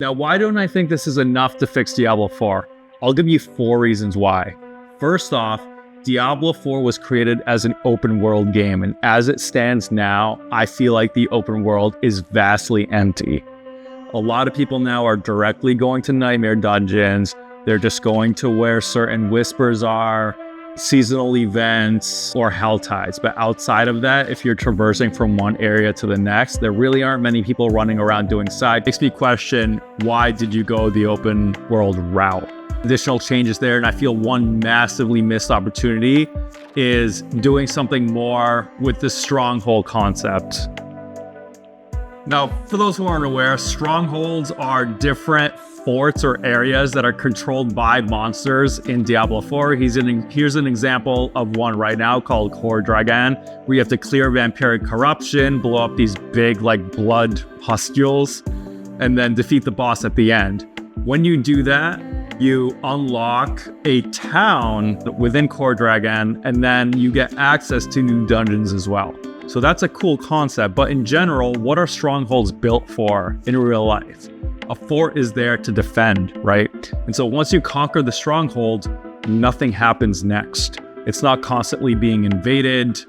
Now, why don't I think this is enough to fix Diablo 4? I'll give you 4 reasons why. First off, Diablo 4 was created as an open world game, and as it stands now, I feel like the open world is vastly empty. A lot of people now are directly going to nightmare dungeons. They're just going to where certain whispers are, seasonal events, or hell tides. But outside of that, if you're traversing from one area to the next, there really aren't many people running around doing side. Makes me question, why did you go the open world route? Additional changes there, and I feel one massively missed opportunity is doing something more with the stronghold concept. Now, for those who aren't aware, strongholds are different forts or areas that are controlled by monsters in Diablo 4. Here's an example of one right now called Core Dragon, where you have to clear vampiric corruption, blow up these big blood pustules, and then defeat the boss at the end. When you do that, you unlock a town within Core Dragon, and then you get access to new dungeons as well. So that's a cool concept, but in general, what are strongholds built for in real life? A fort is there to defend, right? And so once you conquer the stronghold, nothing happens next. It's not constantly being invaded.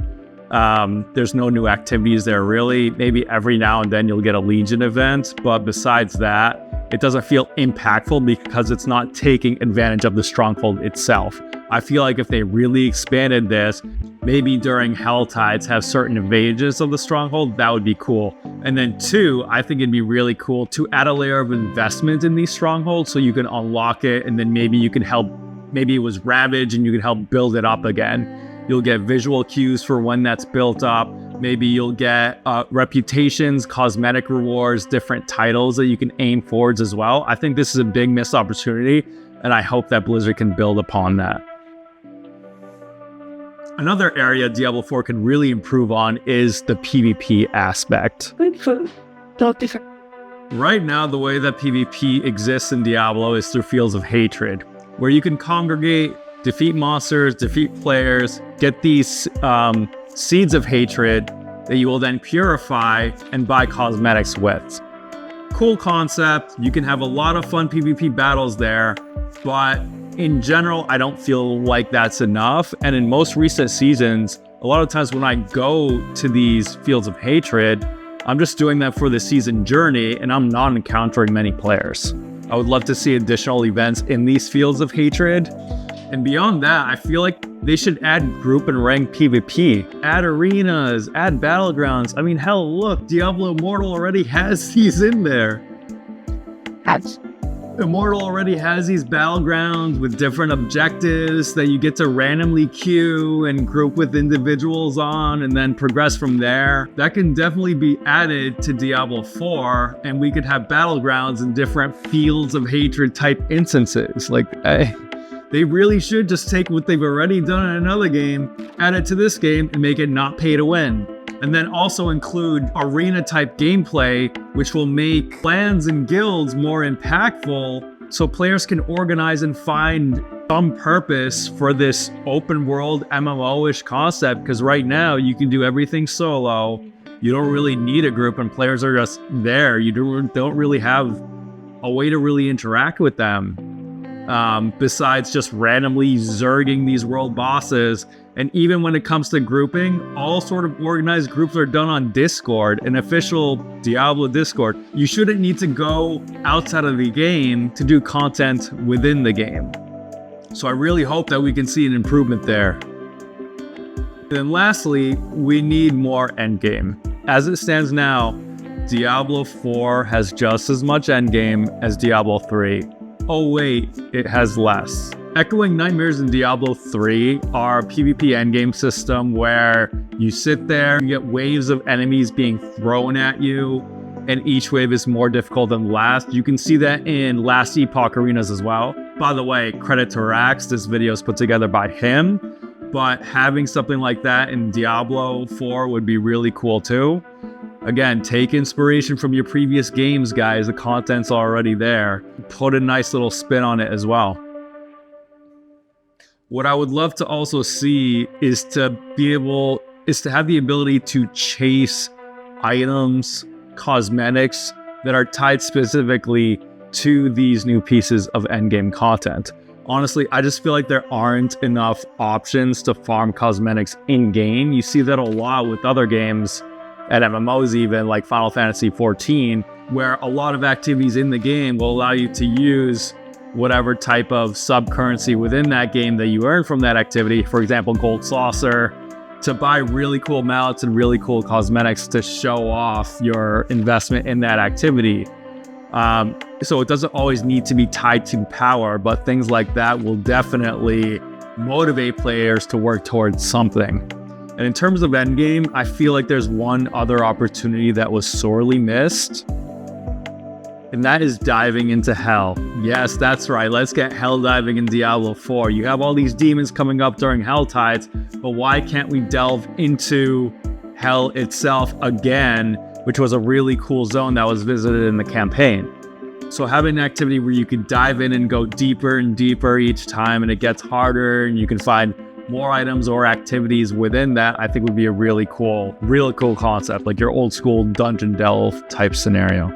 There's no new activities there really. Maybe every now and then you'll get a Legion event, but besides that, it doesn't feel impactful because it's not taking advantage of the stronghold itself. I feel like if they really expanded this, maybe during Hell Tides have certain invasions of the stronghold, that would be cool. And then 2, I think it'd be really cool to add a layer of investment in these strongholds so you can unlock it, and then maybe you can help, maybe it was ravaged and you can help build it up again. You'll get visual cues for when that's built up. Maybe you'll get reputations, cosmetic rewards, different titles that you can aim forwards as well. I think this is a big missed opportunity, and I hope that Blizzard can build upon that. Another area Diablo 4 can really improve on is the PvP aspect. Right now, the way that PvP exists in Diablo is through Fields of Hatred, where you can congregate, defeat monsters, defeat players, get these seeds of hatred that you will then purify and buy cosmetics with. Cool concept. You can have a lot of fun PvP battles there, but in general, I don't feel like that's enough. And in most recent seasons, a lot of times when I go to these Fields of Hatred, I'm just doing that for the season journey and I'm not encountering many players. I would love to see additional events in these Fields of Hatred. And beyond that, I feel like they should add group and rank PvP, add arenas, add battlegrounds. I mean, hell, look, Diablo Immortal already has these in there. Immortal already has these battlegrounds with different objectives that you get to randomly queue and group with individuals on and then progress from there. That can definitely be added to Diablo 4, and we could have battlegrounds in different Fields of Hatred type instances. They really should just take what they've already done in another game, add it to this game, and make it not pay to win. And then also include arena type gameplay, which will make clans and guilds more impactful so players can organize and find some purpose for this open world MMO-ish concept. Because right now you can do everything solo. You don't really need a group and players are just there. You don't really have a way to really interact with them. Besides just randomly zerging these world bosses. And even when it comes to grouping, all sort of organized groups are done on Discord, an official Diablo Discord. You shouldn't need to go outside of the game to do content within the game. So I really hope that we can see an improvement there. And then lastly, we need more endgame. As it stands now, Diablo 4 has just as much endgame as Diablo 3. Oh wait, it has less. Echoing Nightmares in Diablo 3 are a PvP endgame system where you sit there and get waves of enemies being thrown at you, and each wave is more difficult than last. You can see that in Last Epoch arenas as well. By the way, credit to Rax, this video is put together by him, but having something like that in Diablo 4 would be really cool too. Again, take inspiration from your previous games, guys. The content's already there. Put a nice little spin on it as well. What I would love to also see is to have the ability to chase items, cosmetics that are tied specifically to these new pieces of endgame content. Honestly, I just feel like there aren't enough options to farm cosmetics in-game. You see that a lot with other games and MMOs even, like Final Fantasy XIV, where a lot of activities in the game will allow you to use whatever type of sub-currency within that game that you earn from that activity, for example, Gold Saucer, to buy really cool mounts and really cool cosmetics to show off your investment in that activity. So it doesn't always need to be tied to power, but things like that will definitely motivate players to work towards something. And in terms of endgame, I feel like there's one other opportunity that was sorely missed, and that is diving into hell. Yes, that's right. Let's get hell diving in Diablo 4. You have all these demons coming up during hell tides, but why can't we delve into hell itself again, which was a really cool zone that was visited in the campaign? So having an activity where you can dive in and go deeper and deeper each time, and it gets harder, and you can find more items or activities within that, I think would be a really cool concept, like your old school dungeon delve type scenario.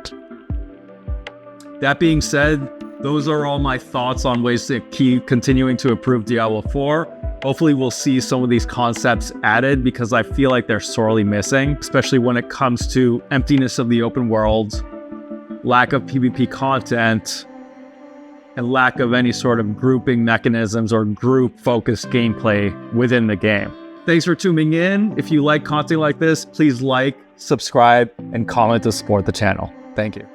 That being said, those are all my thoughts on ways to keep continuing to improve Diablo 4. Hopefully we'll see some of these concepts added, because I feel like they're sorely missing, especially when it comes to emptiness of the open world, lack of PvP content, and lack of any sort of grouping mechanisms or group-focused gameplay within the game. Thanks for tuning in. If you like content like this, please like, subscribe, and comment to support the channel. Thank you.